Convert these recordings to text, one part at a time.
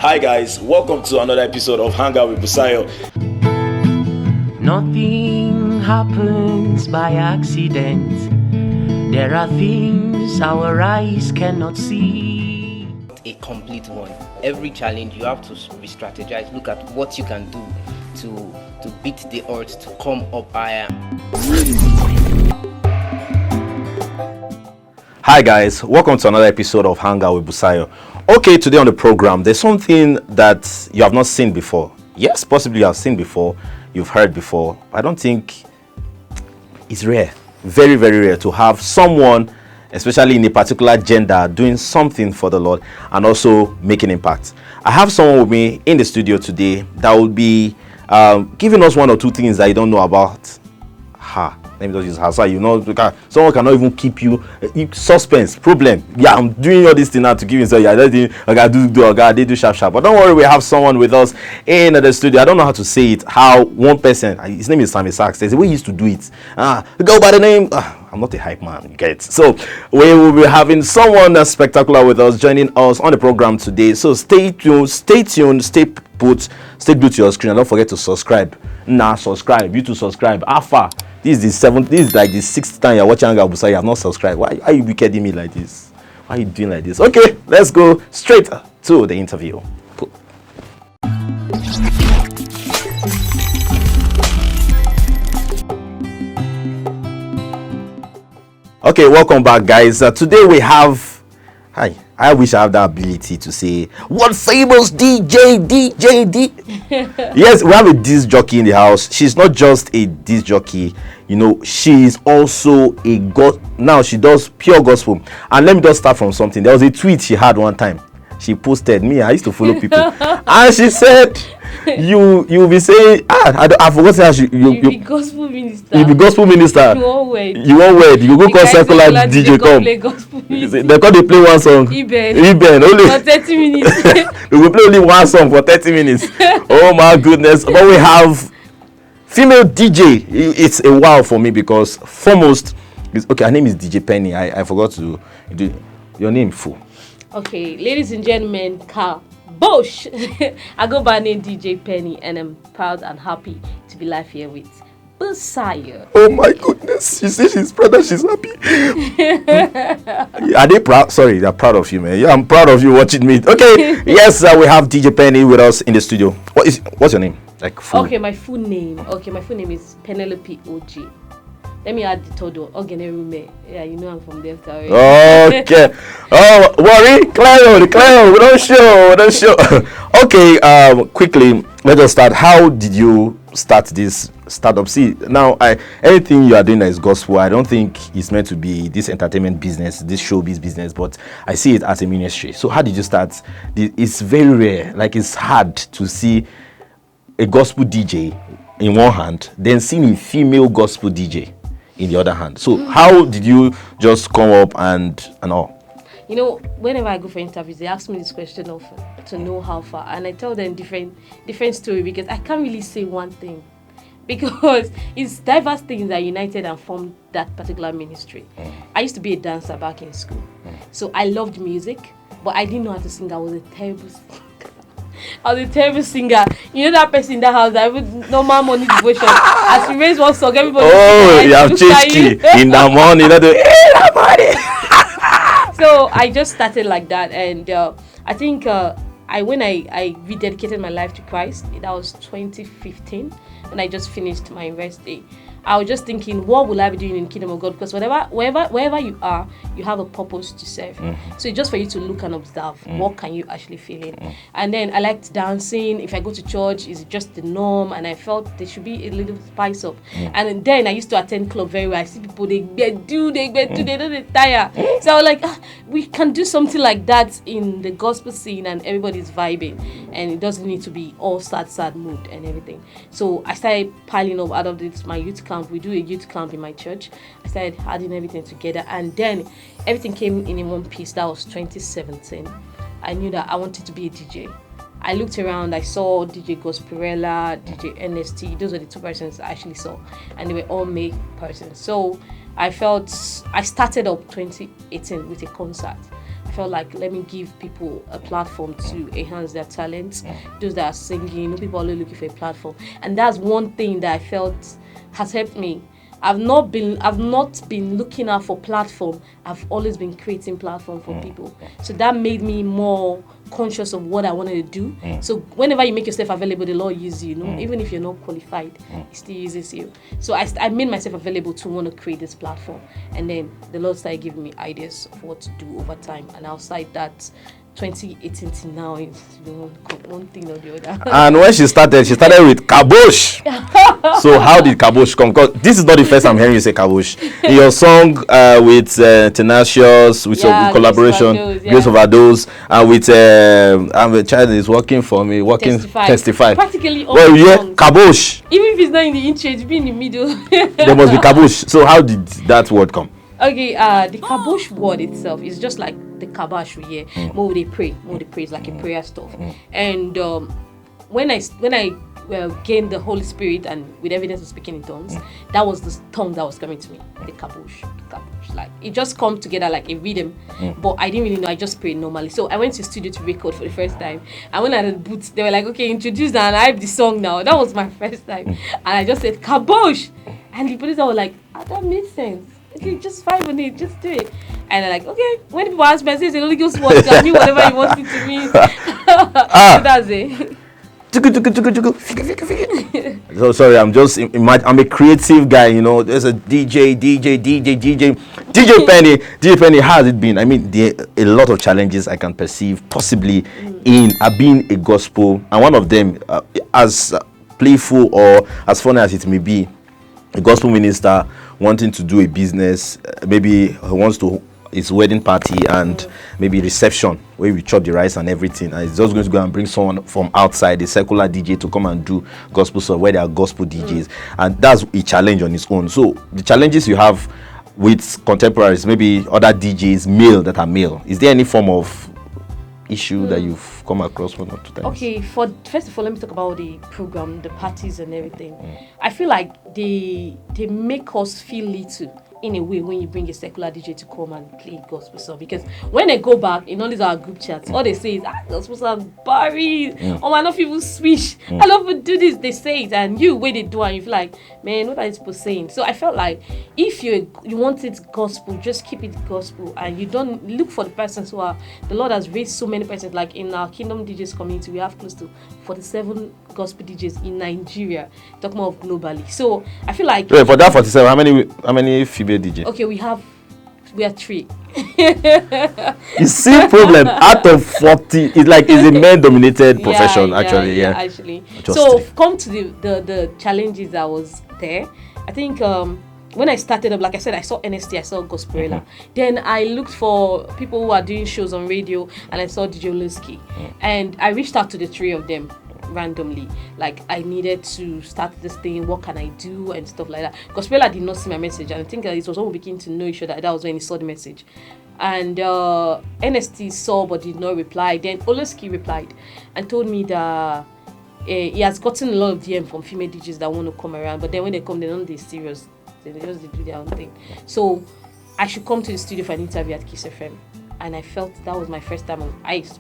Hi guys, welcome to another episode of Hangout with Busayo. Nothing happens by accident. There are things our eyes cannot see. A complete one. Every challenge you have to re-strategize. Look at what you can do to beat the odds, to come up higher. Hi guys, welcome to another episode of Hangout with Busayo. Okay, today on the program, there's something that you have not seen before. Yes, possibly you have seen before, you've heard before. I don't think it's rare, very, very rare to have someone, especially in a particular gender, doing something for the Lord and also making impact. I have someone with me in the studio today that will be giving us one or two things that you don't know about her. Let me just use her. So you know, someone cannot even keep you suspense problem. Yeah, I'm doing all this thing now to give you. So yeah, they do sharp. But don't worry, we have someone with us in the studio. I don't know how to say it. How one person, his name is Sammy Sachs. There's a way he used to do it. Go by the name. I'm not a hype man, you get it. So we will be having someone spectacular with us, joining us on the program today. So stay tuned, stay put, stay glued to your screen, and don't forget to subscribe. Subscribe. You to subscribe. Alpha. This is like the sixth time you're watching Hangout Busayo. You have not subscribed. Why are you wickeding me like this? Why are you doing like this? Okay, let's go straight to the interview. Okay, welcome back, guys. Today we have. Hi. I wish I have that ability to say what famous DJ. Yes, we have a disc jockey in the house. She's not just a disc jockey, you know, she is also a now she does pure gospel. And let me just start from something. There was a tweet she had one time. She posted me. I used to follow people, and she said, "You be saying I forgot how you be gospel minister. You be gospel minister. You won't wed. You go call secular DJ come. They call they play one song. Iben only for 30 minutes. We will play only one song for 30 minutes. Oh my goodness! But we have female DJ. It's a wow for me because foremost, her name is DJ Penny. I forgot to do your name full. Okay, ladies and gentlemen, Bosh. I go by name DJ Penny, and I'm proud and happy to be live here with Busayo. Oh my goodness! She says she's proud and she's happy. Are they proud? Sorry, they're proud of you, man. Yeah, I'm proud of you watching me. Okay, yes, we have DJ Penny with us in the studio. What's your name? Like full? Okay, my full name. Is Penelope OG. Let me add the third one. Ogenerume. Yeah, you know I'm from Delta. Right? Okay. Oh, worry, Claire. We don't show. Okay. Quickly, let us start. How did you start this startup? See, now, anything you are doing that is gospel, I don't think it's meant to be this entertainment business, this showbiz business, but I see it as a ministry. So, how did you start? It's very rare. Like, it's hard to see a gospel DJ in one hand, then seeing a female gospel DJ in the other hand. So how did you just come up and all? You know, whenever I go for interviews, they ask me this question of to know how far, and I tell them different story because I can't really say one thing because it's diverse things that united and formed that particular ministry. I used to be a dancer back in school, so I loved music, but I didn't know how to sing. I was a terrible singer. You know that person in that house that even normal morning devotion. As you raise one song, everybody. Oh, you have changed key in the morning. So I just started like that, and I think when I rededicated my life to Christ, that was 2015, when I just finished my university. I was just thinking, what will I be doing in the kingdom of God? Because wherever you are, you have a purpose to serve. So it's just for you to look and observe. What can you actually feel in? And then I liked dancing. If I go to church, it's just the norm. And I felt there should be a little spice up. And then I used to attend club very well. I see people, they don't tire. So I was like, we can do something like that in the gospel scene and everybody's vibing. And it doesn't need to be all sad mood and everything. So I started piling up out of this, my youth camp. We do a youth camp in my church. I started adding everything together, and then everything came in one piece. That was 2017. I knew that I wanted to be a DJ. I looked around, I saw DJ Gospirella, DJ NST. Those were the two persons I actually saw, and they were all male persons. So I started up 2018 with a concert. I felt like, let me give people a platform to enhance their talents. Those that are singing, people are only looking for a platform. And that's one thing that I felt has helped me. I've not been looking out for platform. I've always been creating platform for people. So that made me more conscious of what I wanted to do. So whenever you make yourself available, the Lord uses you. Even if you're not qualified, He still uses you. So I made myself available to want to create this platform, and then the Lord started giving me ideas of what to do over time. And outside that, 2018 to now is one thing or the other. And when she started with kabosh. So how did kabosh come? Because this is not the first I'm hearing you say kabosh. In your song with Tenacious, with your collaboration, Grace Overdose, and with I'm a child is working for me, testify. Practically all songs. Kabosh. Even if it's not in the intro, it's been in the middle. There must be kabosh. So how did that word come? Okay, the kabosh word itself is just like the kabash we hear. More they pray is like a prayer stuff. And when I gained the Holy Spirit and with evidence of speaking in tongues, that was the tongue that was coming to me. The kabosh. Like it just come together like a rhythm. But I didn't really know. I just prayed normally. So I went to the studio to record for the first time. And when I had the boots, they were like, okay, introduce and I hype the song now. That was my first time. And I just said kabosh. And the producer was like, that makes sense. Okay, just 5 minutes, just do it. And I'm like, okay. When people ask me, I say the Holy Ghost wants to me whatever he wants it to me. So that's it. So sorry, I'm just I'm a creative guy, There's a DJ Penny. How has it been? I mean, there are a lot of challenges I can perceive possibly in being a gospel, and one of them, as playful or as funny as it may be, a gospel minister wanting to do a business, maybe he wants to his wedding party and maybe reception where we chop the rice and everything, and he's just going to go and bring someone from outside, a secular DJ, to come and do gospel stuff where there are gospel DJs, and that's a challenge on its own. So the challenges you have with contemporaries, maybe other DJs male that are male, is there any form of issue that you've come across one or two times? Okay, first of all, let me talk about the program, the parties and everything. I feel like they make us feel little in a way when you bring a secular DJ to come and play gospel song, because when they go back in all these our group chats, all they say is gospel song boring. Oh, I know people switch. I love to do this. They say it, and you when they do, and you feel like, man, what are these people saying? So I felt like if you want it gospel, just keep it gospel, and you don't look for the persons who are. The Lord has raised so many persons. Like in our Kingdom DJs community, we have close to 47 gospel DJs in Nigeria. Talking about globally. So I feel like for that 47, how many female DJ? Okay, we are 3. You see, problem out of 40, it's a male-dominated profession. Actually. So come to the challenges that was there. I think when I started up, like I said, I saw NST, I saw Gospelella. Then I looked for people who are doing shows on radio, and I saw DJ Oluski. And I reached out to the 3 of them randomly, like I needed to start this thing, what can I do and stuff like that. Gospelella did not see my message, and I think it was when we began to know each other that was when he saw the message. And NST saw but did not reply. Then Oluski replied and told me that he has gotten a lot of DM from female DJs that want to come around, but then when they come, they're not serious. They just do their own thing. So I should come to the studio for an interview at Kiss FM. And I felt that was my first time.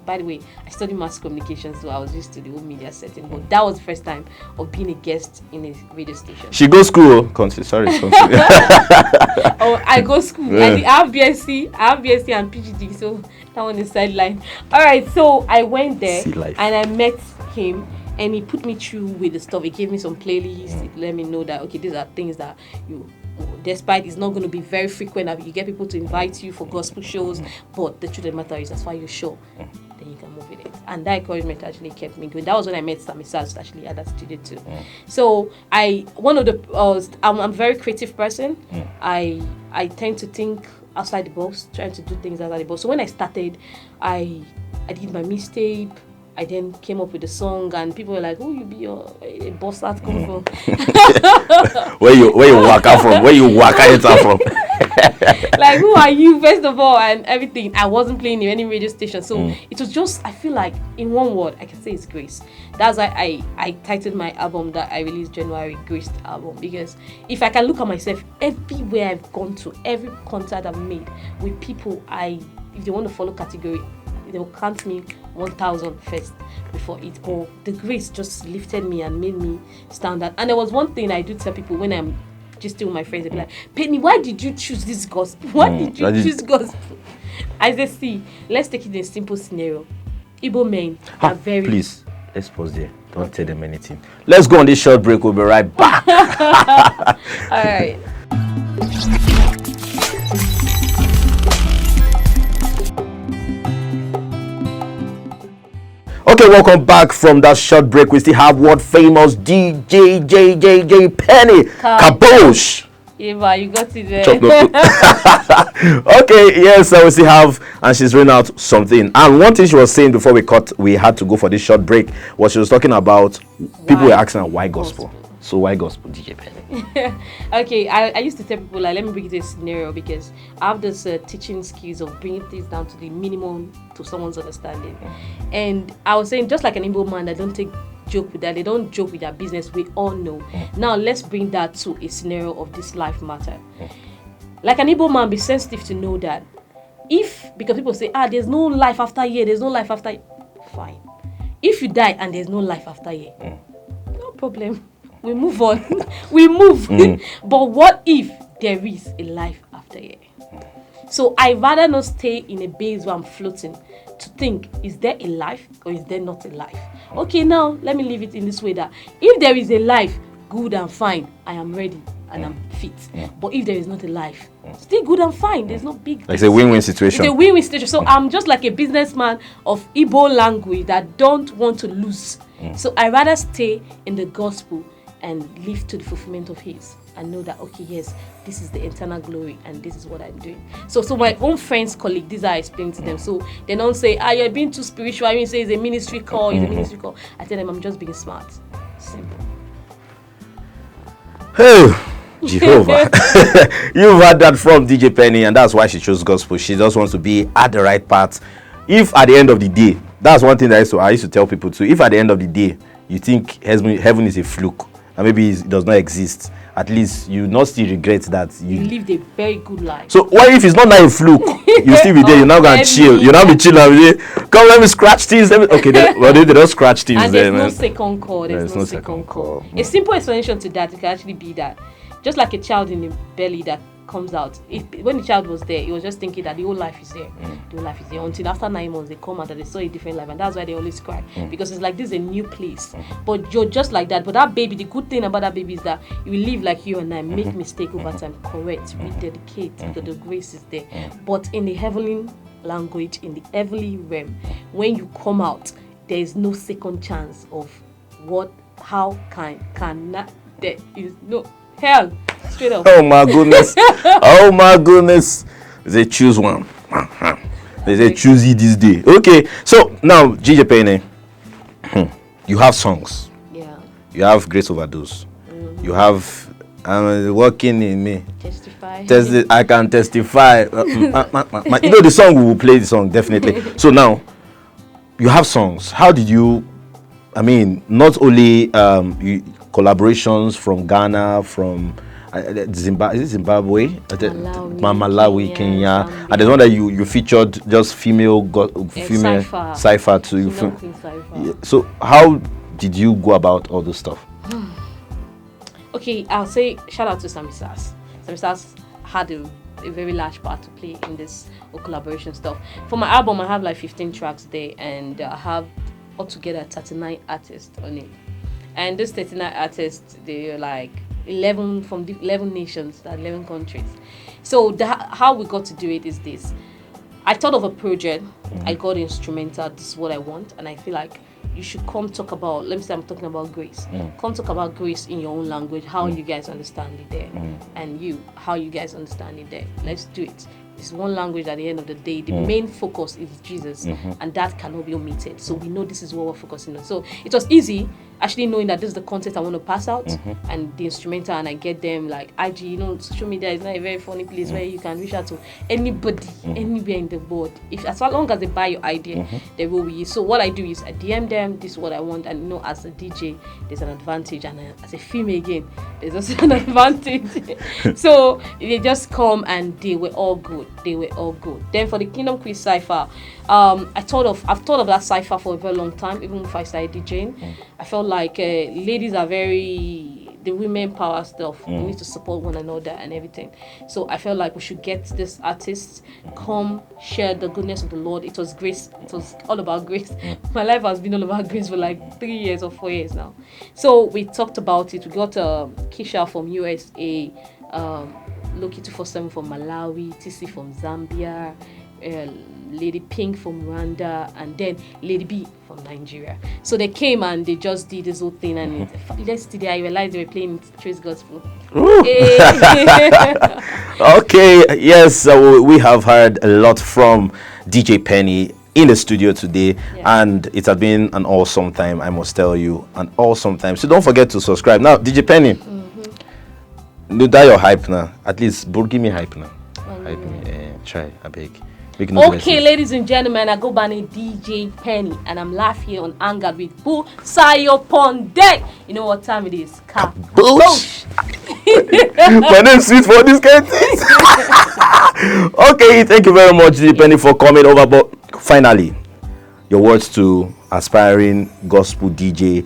By the way, I studied mass communications, so I was used to the whole media setting. But that was the first time of being a guest in a radio station. She goes school. Sorry. Oh, I go school. I have BSc and PhD, so that one is sideline. All right, so I went there and I met him, and he put me through with the stuff. He gave me some playlists. He let me know that okay, these are things that you. Despite it's not going to be very frequent that you get people to invite you for gospel shows, but the truth of the matter is that's why you're sure, then you can move with it. And that encouragement actually kept me going. That was when I met Sammy Saz actually at that studio too. So I'm a very creative person. I tend to think outside the box, trying to do things outside the box. So when I started, I did my mixtape. I then came up with a song, and people were like, "Oh, you be a boss that come from?" where you walk out from? Where you walk out from? Like, who are you, first of all, and everything. I wasn't playing in any radio station, so it was just. I feel like, in one word, I can say it's grace. That's why I titled my album that I released January, Graced Album, because if I can look at myself, everywhere I've gone to, every concert I've made with people if they want to follow category, they will count me 1,000 first before it. But the grace just lifted me and made me stand out. And there was one thing I do tell people when I'm just still with my friends, they be like, Penny, why did you choose this gospel? Why did you choose gospel? I say, see, let's take it in a simple scenario. Igbo men are very... Please, let's pause there. Don't tell them anything. Let's go on this short break. We'll be right back. All right. Okay, welcome back from that short break. We still have world famous DJ JJJ Penny Kabosh. Eva, you got it there. Okay, yes, we still have, and she's running out something. And one thing she was saying before we had to go for this short break, was she was talking about people were asking her why gospel. So why gospel, DJ Penny? Okay, I used to tell people, like, let me bring it to a scenario, because I have this teaching skills of bringing things down to the minimum to someone's understanding. And I was saying, just like an Igbo man, I don't take joke with that. They don't joke with their business. We all know. Now let's bring that to a scenario of this life matter. Like an Igbo man, be sensitive to know that because people say, there's no life after here, there's no life after here. Fine. If you die and there's no life after here, no problem. We move on. We move. But what if there is a life after here? So I rather not stay in a base where I'm floating to think, is there a life or is there not a life? Okay, now let me leave it in this way, that if there is a life, good and fine, I am ready and I'm fit. But if there is not a life, still good and fine. There's no big... It's a win-win situation. It's a win-win situation. So I'm just like a businessman of Igbo language that don't want to lose. So I rather stay in the gospel and live to the fulfillment of his, and know that, okay, yes, this is the eternal glory and this is what I'm doing. So my own friends, colleagues, these are I explain to them. So they don't say, you're being too spiritual. I mean, say it's a ministry call, it's a ministry call. I tell them I'm just being smart. Simple. Oh, Jehovah. You've heard that from DJ Penny, and that's why she chose gospel. She just wants to be at the right path. If at the end of the day, that's one thing that I used to tell people too, if at the end of the day you think heaven is a fluke, and maybe it does not exist, at least you not still regret that you lived a very good life. So what if it's not like a fluke? You still be there, you're not gonna chill. You're not be chilling. Come, let me scratch things. Okay, they don't scratch things. And there, there's no man. second call. There's no second call. A simple explanation to that, it can actually be that, just like a child in the belly that comes out, when the child was there, he was just thinking that the whole life is there. The whole life is there until after 9 months they come out and they saw a different life, and that's why they always cry, because it's like this is a new place. But you're just like that. But that baby, the good thing about that baby is that you will live like you and I, make mistake over time, correct, rededicate, because the grace is there. But in the heavenly language, in the heavenly realm, when you come out, there is no second chance of cannot, there is no hell. Straight up. Oh my goodness. Oh my goodness. They choose one. They say choosy this day. Okay. So now, DJ Penny, you have songs. Yeah. You have Grace Overdose. You have Working in Me. Testify. I can testify. You know the song, we will play the song definitely. So now, you have songs. How did you, not only collaborations from Ghana, from Zimbabwe, Malawi, Kenya, and there's one that you featured just female cipher too. So how did you go about all this stuff? Okay, I'll say shout out to Sammy Sass. Sammy Sass had a very large part to play in this collaboration stuff. For my album, I have like 15 tracks there, and I have altogether 39 artists on it. And those 39 artists, they're like 11 from 11 nations, 11 countries. So how we got to do it is this. I thought of a project, I got instrumental, this is what I want, and I feel like you should come talk about, let me say I'm talking about grace. Come talk about grace in your own language, how you guys understand it there. And how you guys understand it there. Let's do it. It's one language at the end of the day. The main focus is Jesus, and that cannot be omitted. So we know this is what we're focusing on. So it was easy. actually knowing that this is the content I want to pass out and the instrumental, and I get them like IG, social media is not a very funny place where you can reach out to anybody, anywhere in the world. If as long as they buy your idea, they will with you. So what I do is I DM them, this is what I want, and as a DJ, there's an advantage, and as a female again, there's also an advantage. So they just come and they were all good. Then for the Kingdom Quiz Cypher, I've thought of that cypher for a very long time, even before I started DJing. I felt like ladies are the women power stuff. We need to support one another and everything. So I felt like we should get this artist come share the goodness of the Lord. It was grace. It was all about grace. My life has been all about grace for like 3 years or 4 years now. So we talked about it. We got Kisha from USA, Loki 247 from Malawi, TC from Zambia, Lady Pink from Rwanda, and then Lady B from Nigeria. So they came and they just did this whole thing, and yesterday I realized they were playing Trace Gospel. Okay, yes, we have heard a lot from DJ Penny in the studio today, and it has been an awesome time, I must tell you, an awesome time. So don't forget to subscribe. Now, DJ Penny, do that your hype now. At least, give me hype now. Hype me, try, I beg. Okay, ladies and gentlemen, I go by name DJ Penny, and I'm live here on Hangout with Busayo on deck. You know what time it is? Kaboosh! My name's sweet for this kind of things. Okay, thank you very much, DJ Penny, for coming over. But finally, your words to aspiring gospel DJ,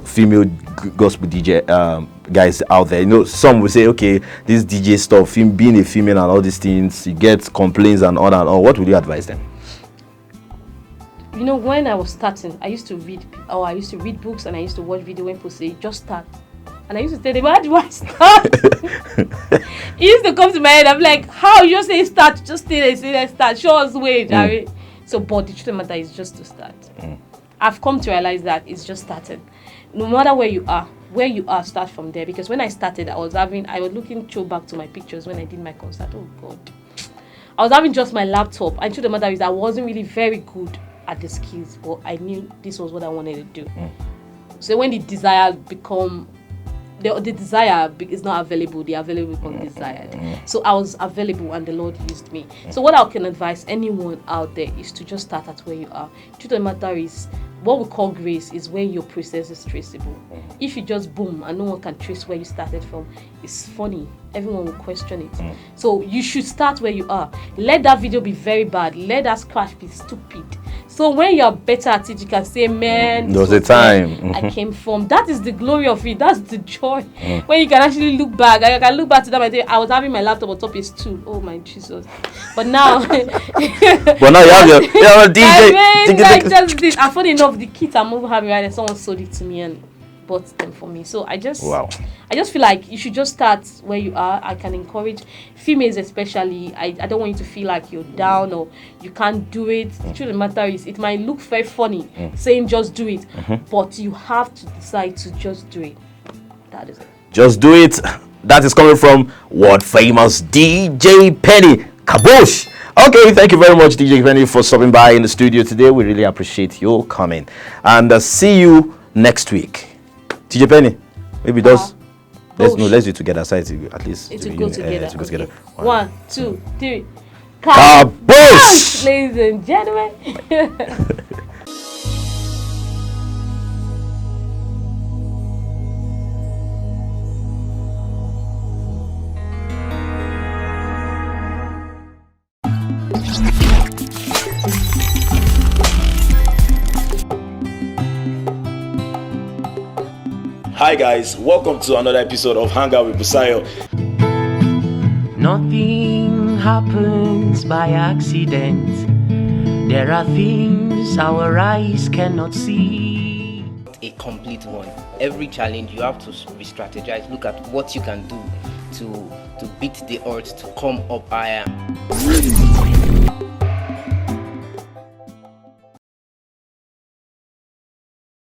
female gospel DJ guys out there. Some will say, okay, this DJ stuff, being a female and all these things, you get complaints and all and all. What would you advise them? When I was starting, I used to read books, and I used to watch video when people say, just start. And I used to tell them, why do I start? It used to come to my head. I'm like, how? You just say start, just say start. Show us way, Jerry. So, but the truth of the matter is just to start. I've come to realize that it's just starting. No matter where you are, start from there. Because when I started, I was looking back to my pictures when I did my concert. Oh God, I was having just my laptop. And the truth of the matter is, I wasn't really very good at the skills, but I knew this was what I wanted to do. So when the desire become the desire is not available, the available become desired. So I was available, and the Lord used me. So what I can advise anyone out there is to just start at where you are. The truth of the matter is, what we call grace is when your process is traceable. If you just boom and no one can trace where you started from, it's funny. Everyone will question it. So you should start where you are. Let that video be very bad. Let that scratch be stupid. So when you're better at it, you can say, man, there was a time I came from. That is the glory of it. That's the joy. When you can actually look back. I can look back to that and say, I was having my laptop on top is 2. Oh my Jesus. But now you have your DJ. And funny enough, the kit I'm over having right now, someone sold it to me and bought them for me. So I just feel like you should just start where you are. I can encourage females especially. I don't want you to feel like you're down or you can't do it. The truth of the matter is, it might look very funny saying just do it, but you have to decide to just do it. That is it. Just do it. That is coming from world famous DJ Penny. Kaboosh! Okay, thank you very much, DJ Penny, for stopping by in the studio today. We really appreciate your coming. And see you next week. DJ Penny, maybe let's do it together. At least it will go together. To go together. 1, 2, 3. Kaboosh! Ladies and gentlemen. Hi guys, welcome to another episode of Hangout with Busayo. Nothing happens by accident. There are things our eyes cannot see. A complete one. Every challenge you have to re-strategize. Look at what you can do to beat the odds, to come up higher.